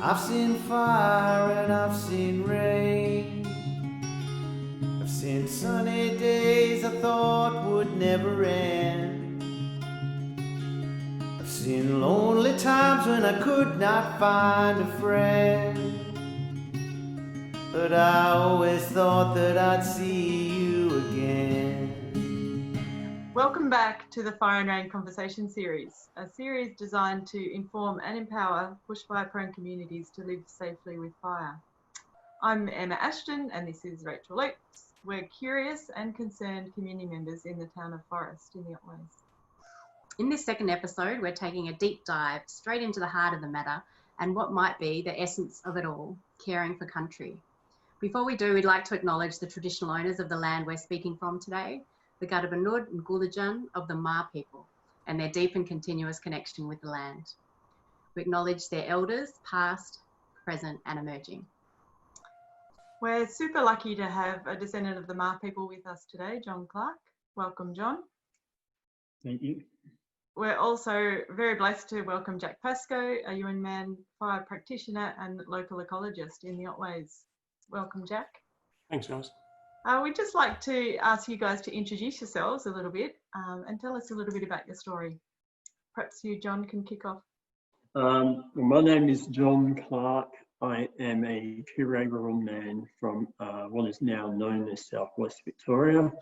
I've seen fire and I've seen rain. I've seen sunny days I thought would never end. I've seen lonely times when I could not find a friend. But I always thought that I'd see you again. Welcome back to the Fire and Rain Conversation Series, a series designed to inform and empower bushfire-prone communities to live safely with fire. I'm Emma Ashton and this is Rachel Oates. We're curious and concerned community members in the town of Forest in the Otways. In this second episode, we're taking a deep dive straight into the heart of the matter and what might be the essence of it all, caring for country. Before we do, we'd like to acknowledge the traditional owners of the land we're speaking from today, the Gadabanud and Gulajan of the Maar people, and their deep and continuous connection with the land. We acknowledge their elders, past, present and emerging. We're super lucky to have a descendant of the Maar people with us today, John Clarke. Welcome, John. Thank you. We're also very blessed to welcome Jack Pascoe, a Weeyn man fire practitioner and local ecologist in the Otways. Welcome, Jack. Thanks, guys. We'd just like to ask you guys to introduce yourselves a little bit and tell us a little bit about your story. Perhaps you, John, can kick off. My name is John Clarke. I am a Weeyn man from what is now known as Southwest Victoria.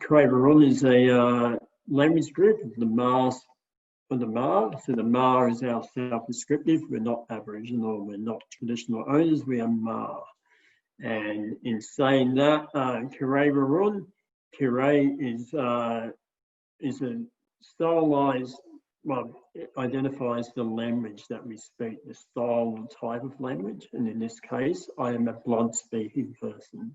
Weeyn is a language group of the Maar. So the Maar is our self-descriptive. We're not Aboriginal, we're not traditional owners, we are Maar. And in saying that, Weeyn is a stylized, well, it identifies the language that we speak, the style and type of language. And in this case, I am a blood-speaking person.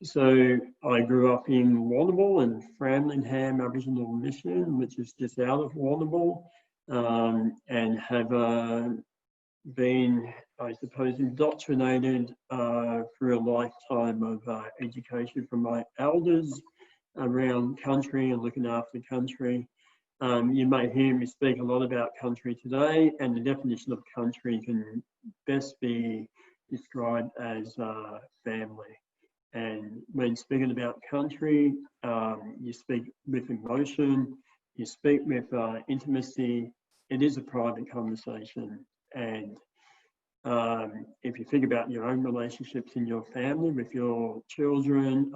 So I grew up in Warrnambool and Framlingham Aboriginal Mission, which is just out of Warrnambool, and have been, I suppose, indoctrinated through a lifetime of education from my elders around country and looking after country. You may hear me speak a lot about country today, and the definition of country can best be described as family. And when speaking about country, you speak with emotion, you speak with intimacy. It is a private conversation. And if you think about your own relationships in your family, with your children,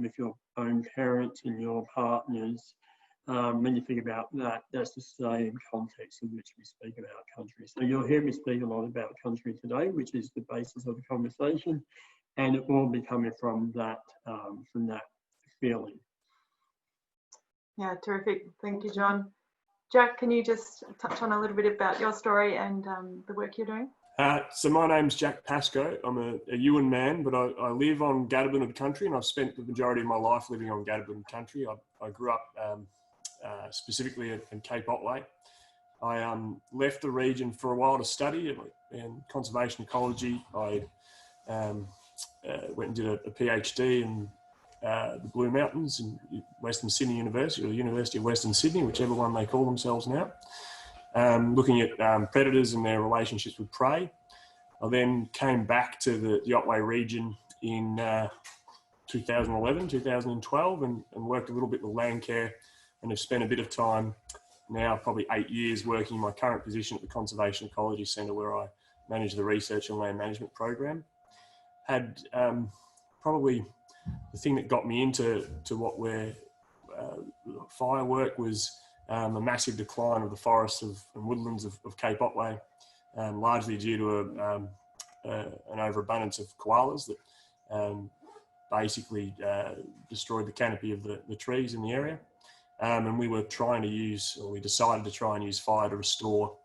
with your own parents and your partners, when you think about that, that's the same context in which we speak about country. So you'll hear me speak a lot about country today, which is the basis of the conversation, and it will be coming from that feeling. Yeah, terrific. Thank you, John. Jack, can you just touch on a little bit about your story and the work you're doing? So my name's Jack Pascoe. I'm a Weeyn man, but I live on Gadabanud country, and I've spent the majority of my life living on Gadabanud country. I grew up specifically in Cape Otway. I left the region for a while to study in conservation ecology. I went and did a PhD in the Blue Mountains in Western Sydney University, or the University of Western Sydney, whichever one they call themselves now. Looking at predators and their relationships with prey. I then came back to the Otway region in 2011, 2012 and worked a little bit with land care, and have spent a bit of time now, probably 8 years, working in my current position at the Conservation Ecology Centre, where I manage the research and land management program. Had probably the thing that got me into what we're fire work was a massive decline of the forests and woodlands of Cape Otway, largely due to an overabundance of koalas that basically destroyed the canopy of the trees in the area. And we decided to try and use fire to restore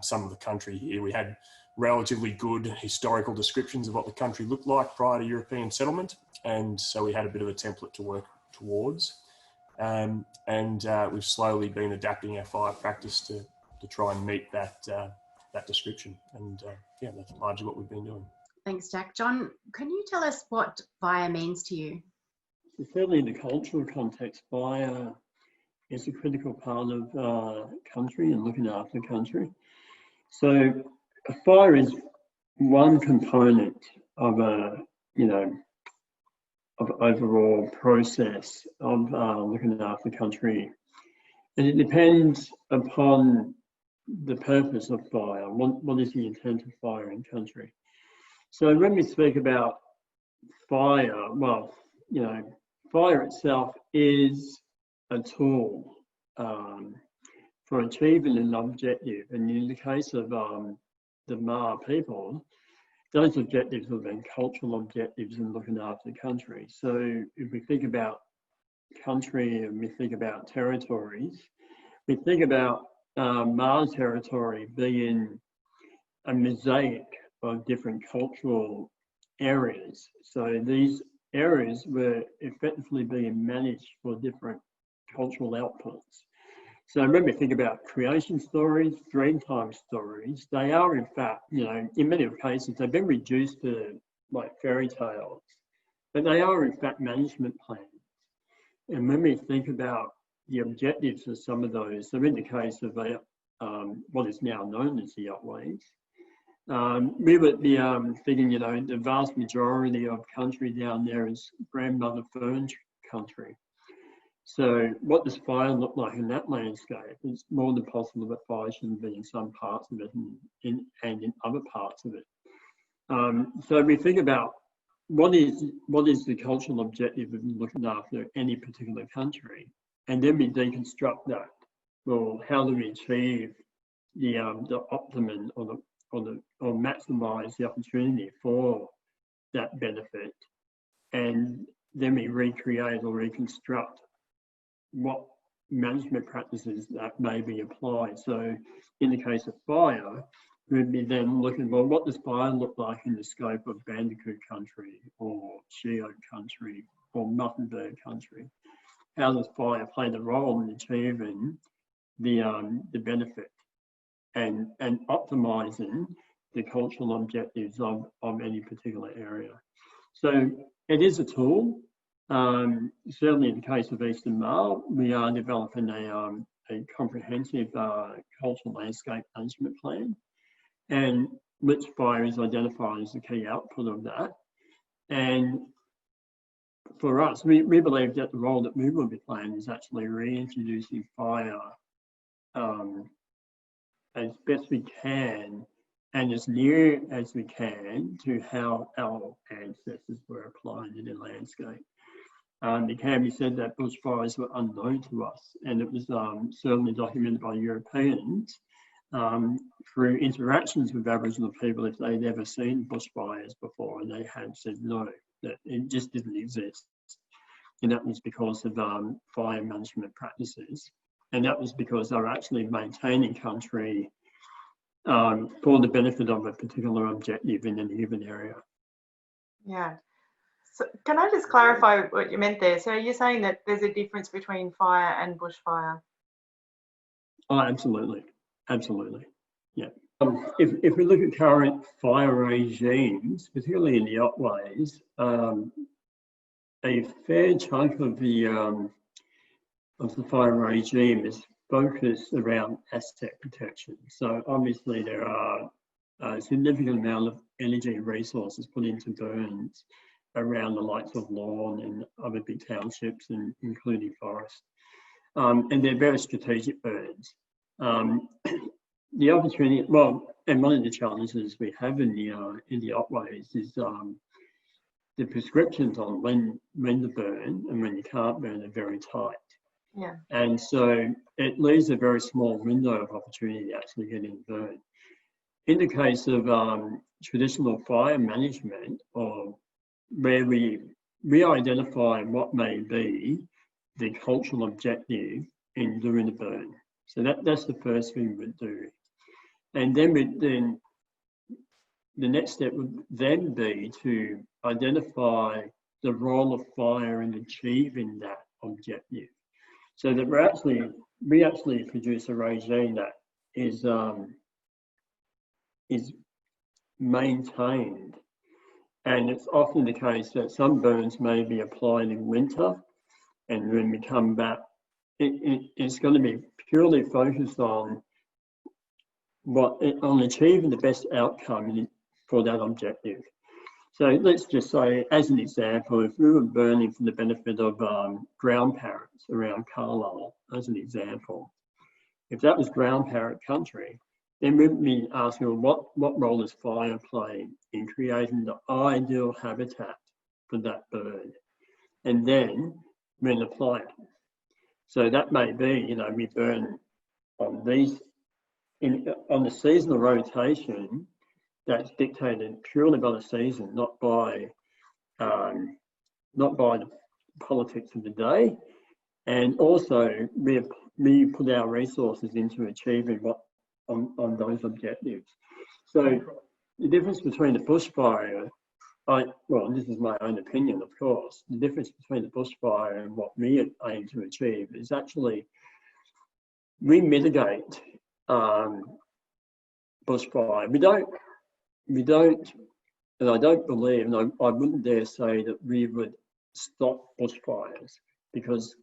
some of the country here. We had relatively good historical descriptions of what the country looked like prior to European settlement, and so we had a bit of a template to work towards. And we've slowly been adapting our fire practice to try and meet that description. And yeah, that's largely what we've been doing. Thanks, Jack. John, can you tell us what fire means to you? Certainly in the cultural context, fire is a critical part of country and looking after country. So a fire is one component of a, of overall process of looking after the country. And it depends upon the purpose of fire. What is the intent of fire in country? So when we speak about fire, well, fire itself is a tool for achieving an objective. And in the case of the Ma people, those objectives have been cultural objectives in looking after the country. So if we think about country and we think about territories, we think about Ma territory being a mosaic of different cultural areas. So these areas were effectively being managed for different cultural outputs. So when we think about creation stories, dreamtime stories, they are in fact, in many cases, they've been reduced to like fairy tales, but they are in fact management plans. And when we think about the objectives of some of those, so in the case of what is now known as the Otways, we would be thinking, the vast majority of country down there is grandmother fern country. So what does fire look like in that landscape? It's more than possible that fire shouldn't be in some parts of it and in other parts of it. So we think about what is the cultural objective of looking after any particular country, and then we deconstruct that. Well, how do we achieve the optimum or maximise the opportunity for that benefit, and then we recreate or reconstruct what management practices that may be applied. So in the case of fire, we'd be then looking, well, what does fire look like in the scope of Bandicoot country or Sheoak country or Muttonbird country? How does fire play the role in achieving the benefit and optimising the cultural objectives of any particular area? So it is a tool. Certainly in the case of Eastern Ma, we are developing a comprehensive cultural landscape management plan, and which fire is identified as the key output of that. And for us, we believe that the role that we will be playing is actually reintroducing fire as best we can and as near as we can to how our ancestors were applying it in landscape. It can be said that bushfires were unknown to us, and it was certainly documented by Europeans through interactions with Aboriginal people if they'd ever seen bushfires before, and they had said no, that it just didn't exist. And that was because of fire management practices, and that was because they were actually maintaining country for the benefit of a particular objective in any given area. Yeah. So can I just clarify what you meant there? So you're saying that there's a difference between fire and bushfire? Oh, absolutely. Absolutely. Yeah. If we look at current fire regimes, particularly in the Otways, a fair chunk of the fire regime is focused around asset protection. So obviously there are a significant amount of energy and resources put into burns around the likes of Lawn and other big townships, and including forest. And they're very strategic burns. The opportunity, well, and one of the challenges we have in the Otways is the prescriptions on when to burn and when you can't burn are very tight. Yeah. And so it leaves a very small window of opportunity to actually getting burned. In the case of traditional fire management, or where we identify what may be the cultural objective in doing the burn. So that's the first thing we'd do. And then the next step would then be to identify the role of fire in achieving that objective. So that we actually produce a regime that is maintained. And it's often the case that some burns may be applied in winter, and when we come back, it's going to be purely focused on on achieving the best outcome for that objective. So let's just say, as an example, if we were burning for the benefit of ground parrots around Carlisle, as an example, if that was ground parrot country, then we'd be asking, well, what role does fire play in creating the ideal habitat for that bird? And then we'll apply it. So that may be, we burn on on the seasonal rotation that's dictated purely by the season, not by the politics of the day. And also we put our resources into achieving on those objectives. So the difference between the bushfire, well, this is my own opinion, of course, the difference between the bushfire and what we aim to achieve is actually we mitigate bushfire. We don't, and I don't believe, and I wouldn't dare say that we would stop bushfires, because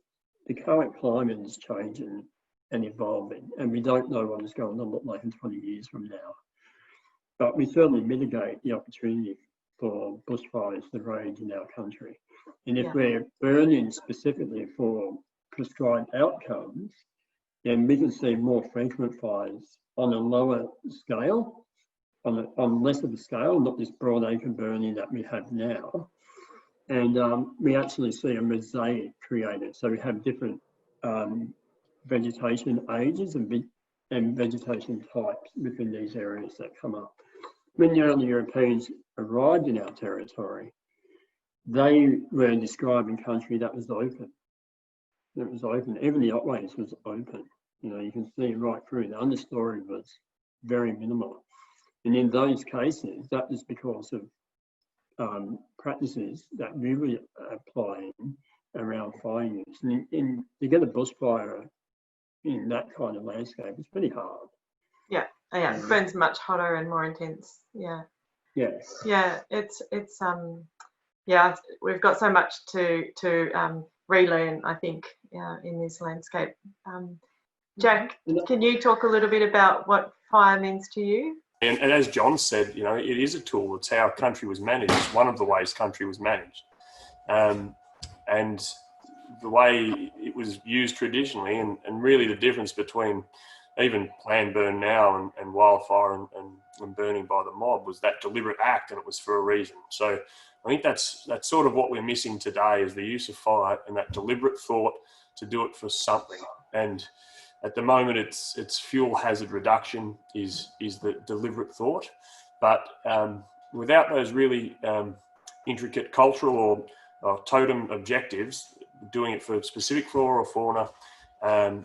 the current climate is changing and evolving, and we don't know what is going on like in 20 years from now. But we certainly mitigate the opportunity for bushfires to rage in our country. And if we're burning specifically for prescribed outcomes, then we can see more frequent fires on a lower scale, on less of a scale, not this broad acre burning that we have now. And we actually see a mosaic created. So we have different vegetation ages and vegetation types within these areas that come up. When the early Europeans arrived in our territory, they were describing country that was open. It was open. Even the Otways was open. You can see right through. The understory was very minimal. And in those cases, that was because of practices that we were applying around fire use. And to get a bushfire in that kind of landscape, it's pretty hard. Yeah, it burns much hotter and more intense. Yeah. Yes. Yeah, it's we've got so much to relearn, I think, in this landscape. Jack, can you talk a little bit about what fire means to you? And as John said, it is a tool. It's how country was managed. It's one of the ways country was managed. And the way it was used traditionally, and really the difference between even planned burn now and wildfire and burning by the mob was that deliberate act, and it was for a reason. So I think that's sort of what we're missing today, is the use of fire and that deliberate thought to do it for something. And at the moment, it's fuel hazard reduction is the deliberate thought, but without those really intricate cultural or totem objectives, doing it for specific flora or fauna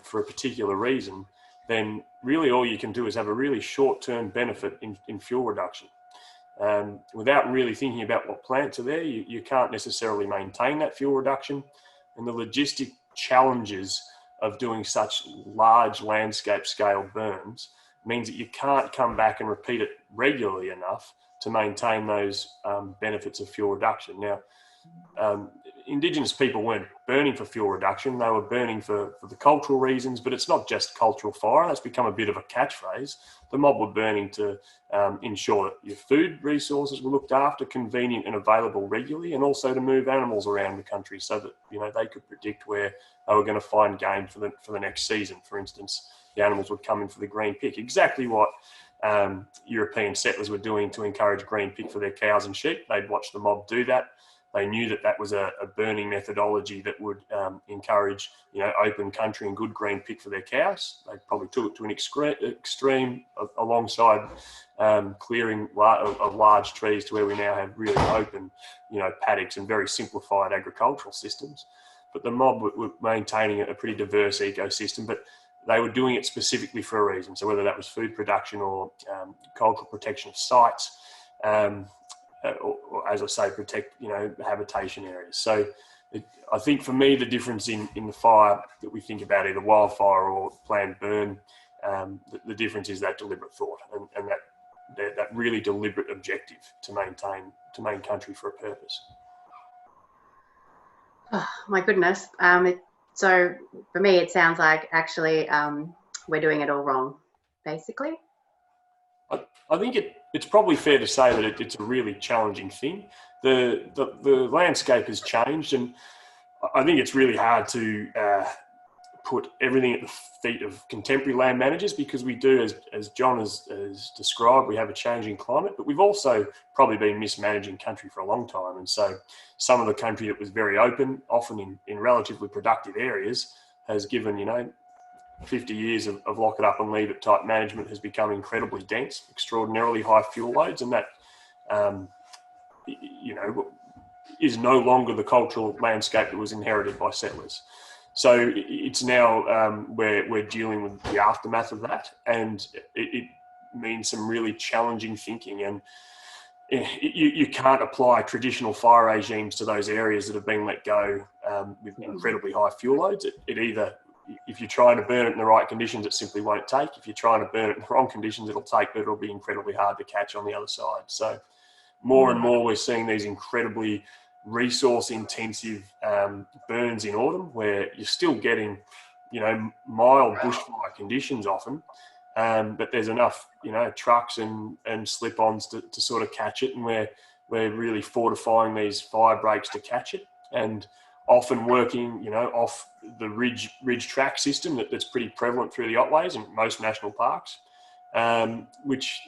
for a particular reason, then really all you can do is have a really short-term benefit in fuel reduction. Without really thinking about what plants are there, you can't necessarily maintain that fuel reduction, and the logistic challenges of doing such large landscape scale burns means that you can't come back and repeat it regularly enough to maintain those benefits of fuel reduction. Now, Indigenous people weren't burning for fuel reduction, they were burning for the cultural reasons, but it's not just cultural fire, that's become a bit of a catchphrase. The mob were burning to ensure that your food resources were looked after, convenient and available regularly, and also to move animals around the country so that they could predict where they were going to find game for the next season. For instance, the animals would come in for the green pick, exactly what European settlers were doing to encourage green pick for their cows and sheep. They'd watch the mob do that. They knew that was a burning methodology that would encourage, open country and good green pick for their cows. They probably took it to an extreme alongside clearing of large trees to where we now have really open, paddocks and very simplified agricultural systems. But the mob were maintaining a pretty diverse ecosystem, but they were doing it specifically for a reason. So whether that was food production or cultural protection of sites, or as I say, protect habitation areas. So I think for me the difference in the fire that we think about, either wildfire or planned burn, the difference is that deliberate thought and that really deliberate objective to maintain country for a purpose. Oh, my goodness. So for me, it sounds like actually we're doing it all wrong, basically. I think it's probably fair to say that it's a really challenging thing. The landscape has changed, and I think it's really hard to put everything at the feet of contemporary land managers, because we do, as John has described, we have a changing climate, but we've also probably been mismanaging country for a long time. And so some of the country that was very open, often in relatively productive areas, has given, 50 years of lock it up and leave it type management has become incredibly dense, extraordinarily high fuel loads, and that, is no longer the cultural landscape that was inherited by settlers. So it's now we're dealing with the aftermath of that, and it means some really challenging thinking. And you can't apply traditional fire regimes to those areas that have been let go with incredibly high fuel loads. It either, if you're trying to burn it in the right conditions, it simply won't take. If you're trying to burn it in the wrong conditions, it'll take, but it'll be incredibly hard to catch on the other side. So more and more we're seeing these incredibly resource intensive burns in autumn, where you're still getting, mild bushfire conditions often, but there's enough, trucks and slip-ons to sort of catch it, and we're really fortifying these fire breaks to catch it, and often working, off the ridge track system that's pretty prevalent through the Otways and most national parks, which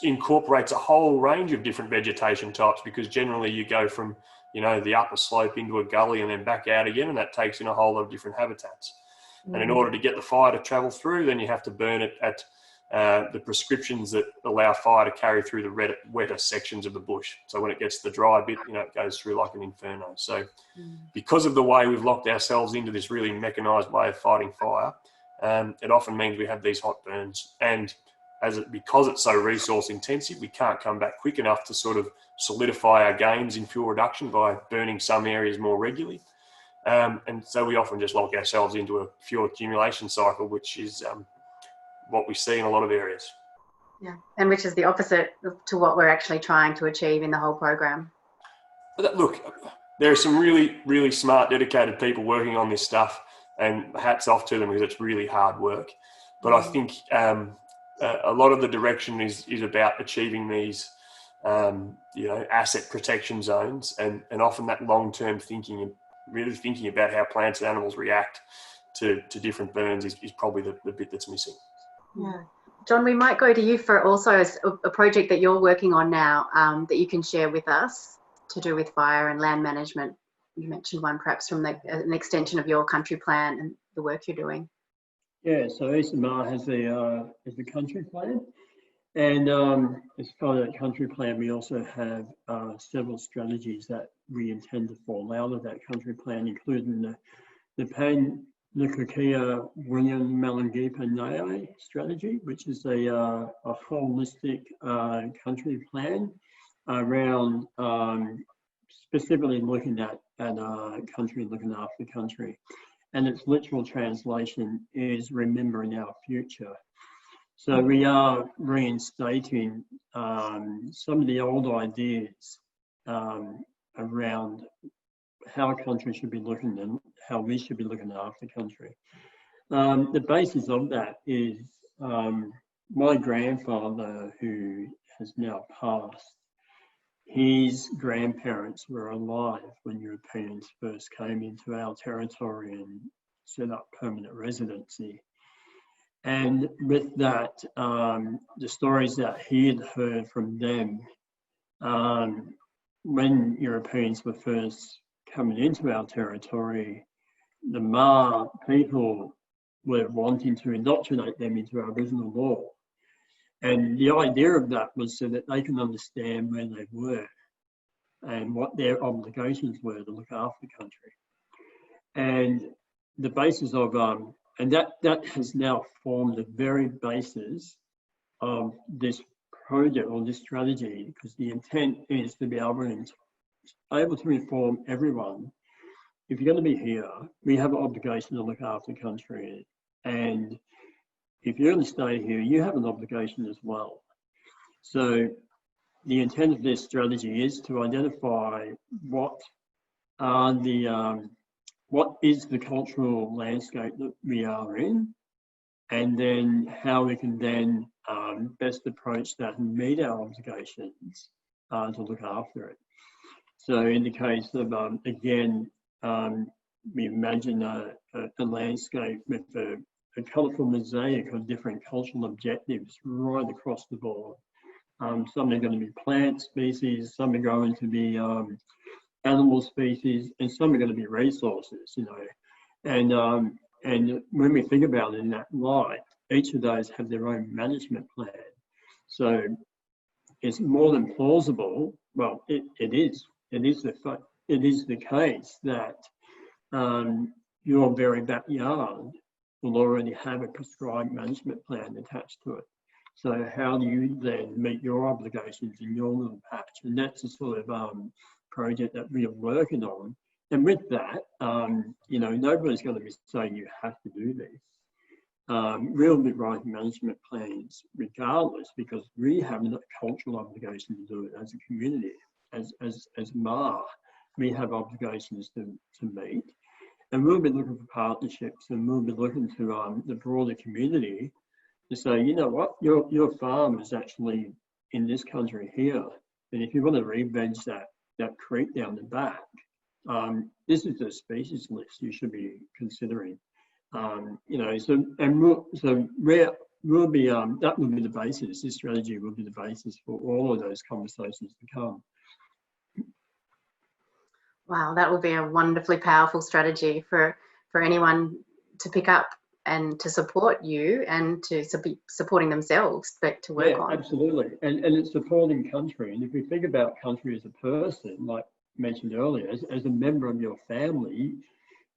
incorporates a whole range of different vegetation types, because generally you go from, the upper slope into a gully and then back out again, and that takes in a whole lot of different habitats. And in order to get the fire to travel through, then you have to burn it at the prescriptions that allow fire to carry through the wetter sections of the bush. So when it gets to the dry bit, it goes through like an inferno. So because of the way we've locked ourselves into this really mechanised way of fighting fire, it often means we have these hot burns. And because it's so resource intensive, we can't come back quick enough to sort of solidify our gains in fuel reduction by burning some areas more regularly. And so we often just lock ourselves into a fuel accumulation cycle, which is what we see in a lot of areas. Yeah, and which is the opposite to what we're actually trying to achieve in the whole program. Look, there are some really, really smart, dedicated people working on this stuff, and hats off to them, because it's really hard work. But I think a lot of the direction is about achieving these, asset protection zones, and often that long-term thinking and really thinking about how plants and animals react to different burns is probably the bit that's missing. Yeah. John, we might go to you for also a project that you're working on now that you can share with us to do with fire and land management. You mentioned one perhaps from an extension of your country plan and the work you're doing. Yeah, so Eastern Mar has the country plan, and as part of that country plan, we also have several strategies that we intend to fall out of that country plan, including the Pan Nukukia Weeyn Malangipa Nae strategy, which is a holistic country plan around specifically looking at country, looking after country. And its literal translation is remembering our future. So we are reinstating some of the old ideas around how country should be looking and how we should be looking after country. The basis of that is my grandfather, who has now passed. His grandparents were alive when Europeans first came into our territory and set up permanent residency. And with that, the stories that he had heard from them when Europeans were first coming into our territory, the Ma people were wanting to indoctrinate them into Aboriginal law. And the idea of that was so that they can understand where they were and what their obligations were to look after country. And the basis of, and that has now formed the very basis of this project or this strategy, because the intent is to be able to inform everyone. If you're going to be here, we have an obligation to look after country. And if you're going to stay here, you have an obligation as well. So the intent of this strategy is to identify what is the cultural landscape that we are in, and then how we can then best approach that and meet our obligations to look after it. So in the case of, again, we imagine a landscape with a colourful mosaic of different cultural objectives right across the board. Some are going to be plant species, some are going to be animal species, and some are going to be resources, you know. And when we think about it in that light, each of those have their own management plan. So it's more than plausible. Well, it is the case that your very backyard will already have a prescribed management plan attached to it. So how do you then meet your obligations in your little patch? And that's the sort of project that we are working on. And with that, you know, nobody's going to be saying you have to do this. We'll be writing management plans regardless, because we have a cultural obligation to do it as a community, as MAR. We have obligations to meet. And we'll be looking for partnerships, and we'll be looking to the broader community to say, you know what, your farm is actually in this country here. And if you want to re-veg that creek down the back, this is the species list you should be considering. You know, we'll be that will be the basis. This strategy will be the basis for all of those conversations to come. Wow, that will be a wonderfully powerful strategy for anyone to pick up and to support you and to be supporting themselves, but to work on. Absolutely. And it's supporting country. And if we think about country as a person, like mentioned earlier, as a member of your family,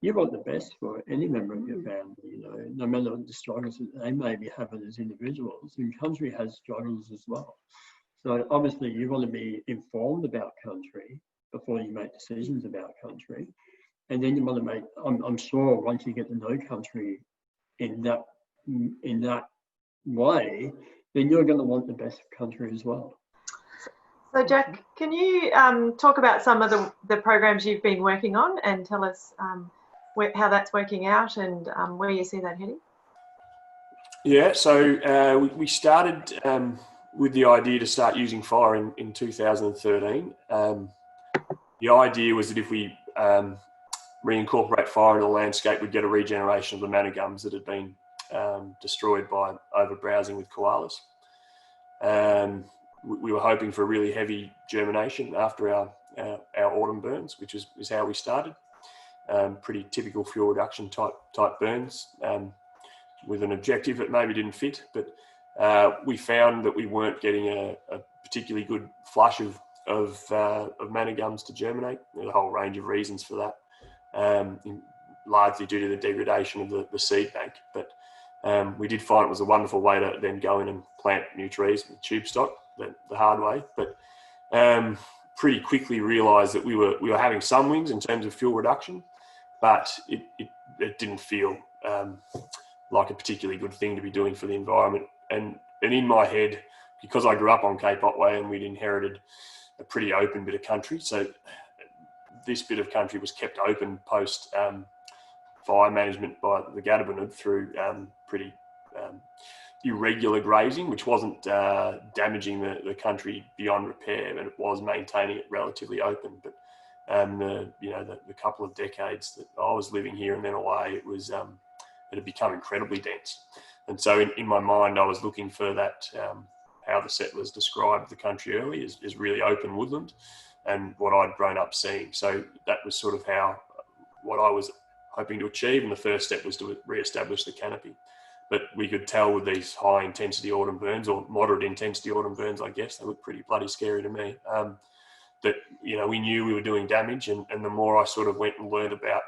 you want the best for any member of your family, you know, no matter the struggles that they may be having as individuals. And country has struggles as well. So obviously you want to be informed about country before you make decisions about country. And then you want to make, I'm sure once you get to know country in that way, then you're going to want the best for country as well. So Jack, can you talk about some of the programs you've been working on and tell us how that's working out and where you see that heading? Yeah, so we started with the idea to start using fire in 2013. The idea was that if we reincorporate fire into the landscape, we'd get a regeneration of the manna gums that had been destroyed by overbrowsing with koalas. We were hoping for a really heavy germination after our autumn burns, which is how we started. Pretty typical fuel reduction type burns, with an objective that maybe didn't fit, but we found that we weren't getting a particularly good flush of manna gums to germinate. There's a whole range of reasons for that, largely due to the degradation of the seed bank. But we did find it was a wonderful way to then go in and plant new trees with tube stock, the hard way. But pretty quickly realised that we were having some wins in terms of fuel reduction, but it didn't feel like a particularly good thing to be doing for the environment. And in my head, because I grew up on Cape Otway and we'd inherited a pretty open bit of country, so this bit of country was kept open post fire management by the Gadabinib through pretty irregular grazing, which wasn't damaging the country beyond repair, but it was maintaining it relatively open. But the couple of decades that I was living here and then away, it had become incredibly dense. And so in my mind, I was looking for that, how the settlers described the country early is really open woodland, and what I'd grown up seeing. So that was sort of what I was hoping to achieve. And the first step was to re-establish the canopy. But we could tell with these high intensity autumn burns, or moderate intensity autumn burns, I guess, they look pretty bloody scary to me, that, you know, we knew we were doing damage. And the more I sort of went and learned about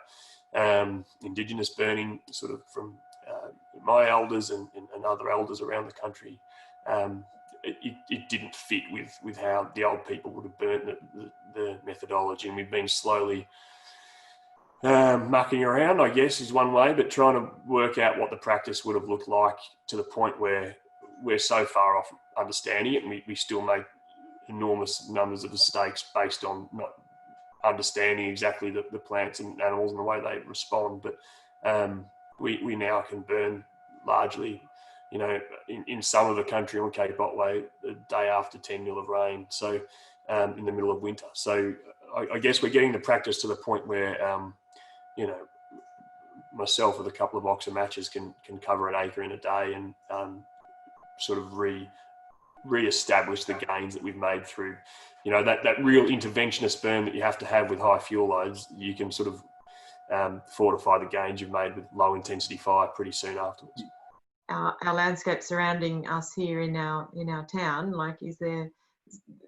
Indigenous burning, sort of from my elders and other elders around the country, it didn't fit with how the old people would have burnt the methodology. And we've been slowly mucking around, I guess, is one way, but trying to work out what the practice would have looked like to the point where we're so far off understanding it, and we still make enormous numbers of mistakes based on not understanding exactly the plants and animals and the way they respond. But we now can burn largely, you know, in some of the country on Cape Otway, the day after 10 mil of rain. So in the middle of winter. So I guess we're getting the practice to the point where, you know, myself with a couple of boxer matches can cover an acre in a day and sort of re-establish the gains that we've made through, you know, that real interventionist burn that you have to have with high fuel loads. You can sort of fortify the gains you've made with low intensity fire pretty soon afterwards. Our landscape surrounding us here in our town, like, is there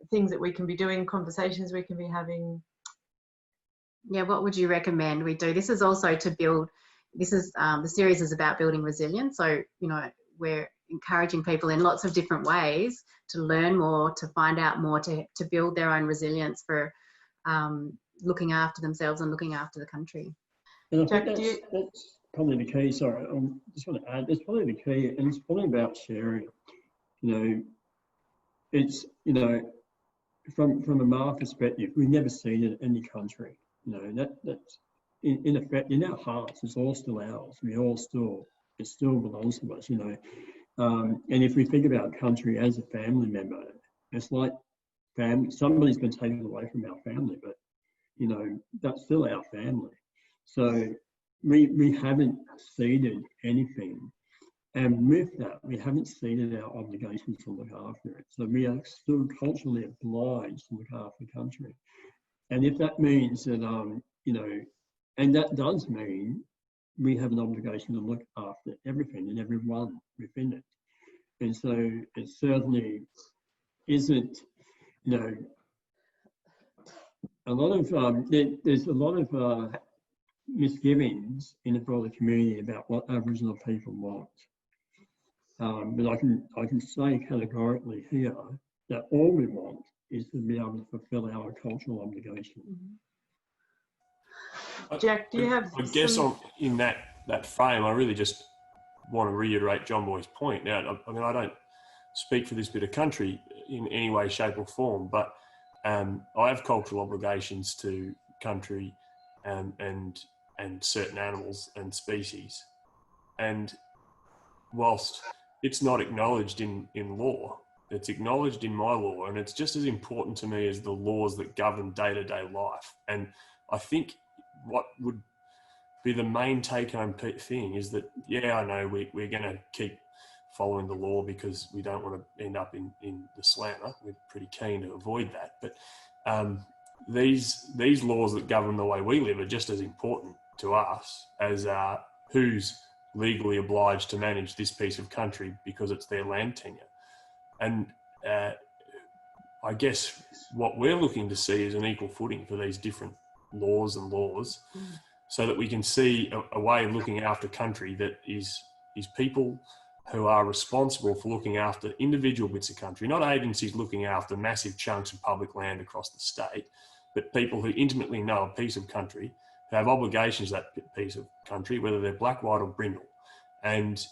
things that we can be doing, conversations we can be having? Yeah, what would you recommend we do? This is also to build, this is, the series is about building resilience. So, you know, we're encouraging people in lots of different ways to learn more, to find out more, to build their own resilience for looking after themselves and looking after the country. And I Jack, think that's probably the key. Sorry, I just want to add, that's probably the key, and it's probably about sharing. You know, it's, you know, from a Mar perspective, we've never seen it in any country. You know, that's in effect, in our hearts, it's all still ours. It still belongs to us, you know. And if we think about country as a family member, it's like somebody's been taken away from our family, but, you know, that's still our family. So we haven't ceded anything. And with that, we haven't ceded our obligations to look after it. So we are still culturally obliged to look after the country. And if that means that, you know, and that does mean we have an obligation to look after everything and everyone within it. And so it certainly isn't, you know, a lot of, there's a lot of misgivings in the broader community about what Aboriginal people want. But I can say categorically here that all we want is to be able to fulfil our cultural obligation. Jack, do you have? I guess in that frame, I really just want to reiterate John Boy's point. Now, I mean, I don't speak for this bit of country in any way, shape, or form, but I have cultural obligations to country and certain animals and species, and whilst it's not acknowledged in law, it's acknowledged in my law, and it's just as important to me as the laws that govern day-to-day life. And I think what would be the main take-home thing is that, yeah, I know we're going to keep following the law because we don't want to end up in the slammer. We're pretty keen to avoid that. But these laws that govern the way we live are just as important to us as who's legally obliged to manage this piece of country because it's their land tenure. And I guess what we're looking to see is an equal footing for these different laws so that we can see a way of looking after country that is people who are responsible for looking after individual bits of country, not agencies looking after massive chunks of public land across the state, but people who intimately know a piece of country, who have obligations to that piece of country, whether they're black, white or brindle, and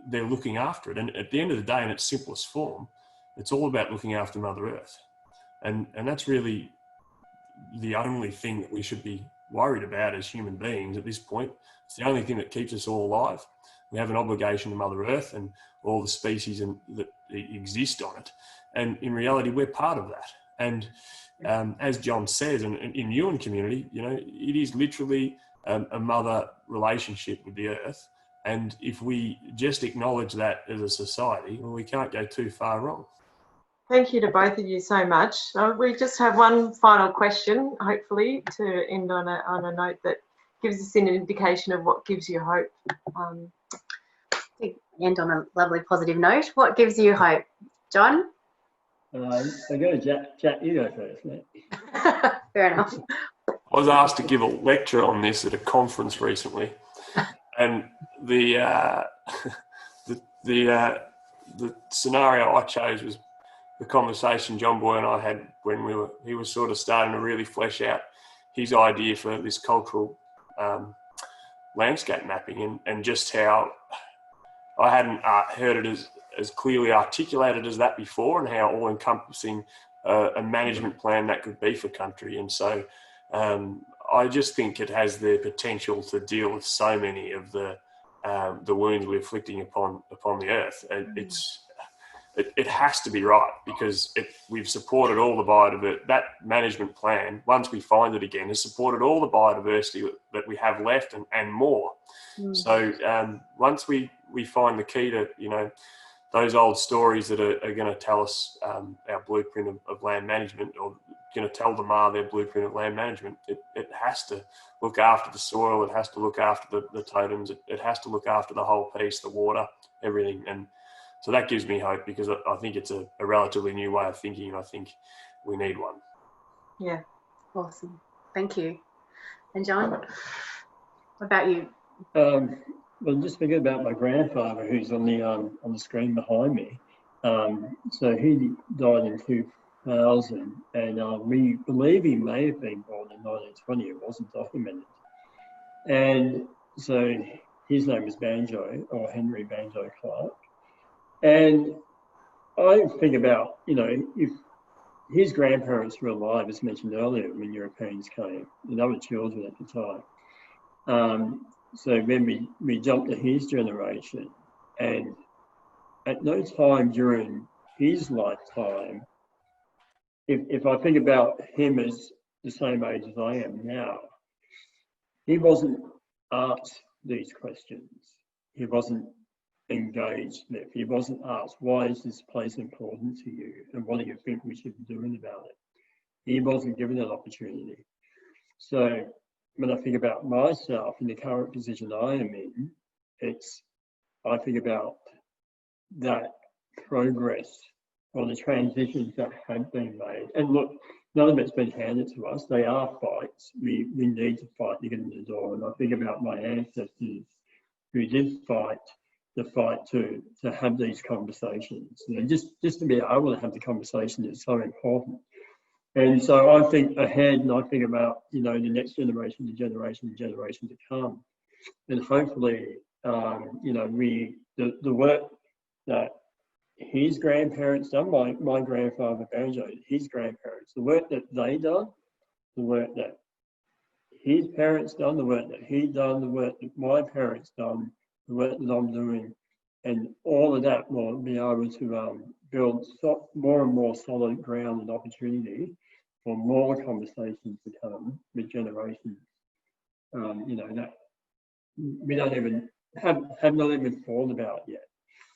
they're looking after it. And at the end of the day, in its simplest form, it's all about looking after Mother Earth. And that's really the only thing that we should be worried about as human beings at this point. It's the only thing that keeps us all alive. We have an obligation to Mother Earth and all the species that exist on it. And in reality, we're part of that. And as John says, and in Weeyn community, you know, it is literally a mother relationship with the earth. And if we just acknowledge that as a society, well, we can't go too far wrong. Thank you to both of you so much. We just have one final question, hopefully, to end on a note that gives us an indication of what gives you hope. End on a lovely positive note. What gives you hope, John? I go to Jack, you go first, mate. Fair enough. I was asked to give a lecture on this at a conference recently, and the scenario I chose was the conversation John Boy and I had when he was sort of starting to really flesh out his idea for this cultural landscape mapping, and just how I hadn't heard it as clearly articulated as that before, and how all-encompassing a management plan that could be for country. And so I just think it has the potential to deal with so many of the the wounds we're inflicting upon the earth. It has to be right, because we've supported all the biodiversity. That management plan, once we find it again, has supported all the biodiversity that we have left and more. So once we find the key to, those old stories that are going to tell us our blueprint of land management, or going to tell the Ma their blueprint of land management, it has to look after the soil, it has to look after the totems, it has to look after the whole piece, the water, everything. And so that gives me hope, because I think it's a relatively new way of thinking, and I think we need one. Yeah. Awesome. Thank you. And John, what about you? Well, just thinking about my grandfather, who's on the screen behind me. So he died in 2000, and we believe he may have been born in 1920. It wasn't documented. And so his name was Banjo, or Henry Banjo Clarke. And I think about, if his grandparents were alive, as mentioned earlier, when Europeans came, and they were children at the time. So then we jumped to his generation, and at no time during his lifetime, if I think about him as the same age as I am now, he wasn't asked these questions. He wasn't engaged with. He wasn't asked, why is this place important to you, and what do you think we should be doing about it? He wasn't given that opportunity. So when I think about myself in the current position I am in, I think about that progress, or the transitions that have been made. And look, none of it's been handed to us. They are fights. We need to fight to get in the door. And I think about my ancestors who did fight the fight to have these conversations. Just to be able to have the conversation is so important. And so I think ahead, and I think about, the next generation, the generation to come. And hopefully, the work that his grandparents done, my grandfather Banjo, his grandparents, the work that they done, the work that his parents done, the work that he done, the work that my parents done, the work that I'm doing, and all of that will be able to build more and more solid ground and opportunity for more conversations to come with generations. That we don't even have not even thought about yet.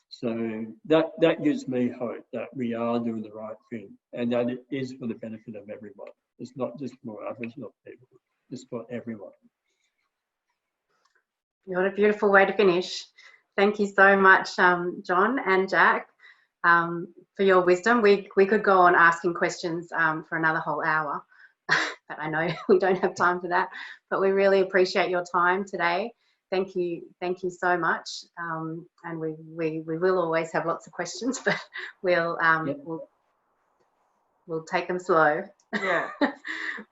So that gives me hope that we are doing the right thing, and that it is for the benefit of everyone. It's not just for Aboriginal people, it's for everyone. What a beautiful way to finish. Thank you so much, John and Jack, for your wisdom. We could go on asking questions for another whole hour, but I know we don't have time for that. But we really appreciate your time today. Thank you so much. And we will always have lots of questions, but we'll take them slow. Yeah.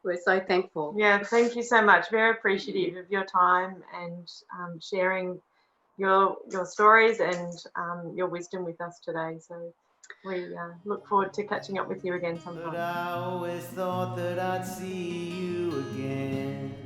We're so thankful. Yeah, thank you so much. Very appreciative of your time and sharing your stories and your wisdom with us today. So we look forward to catching up with you again sometime. But I always thought that I'd see you again.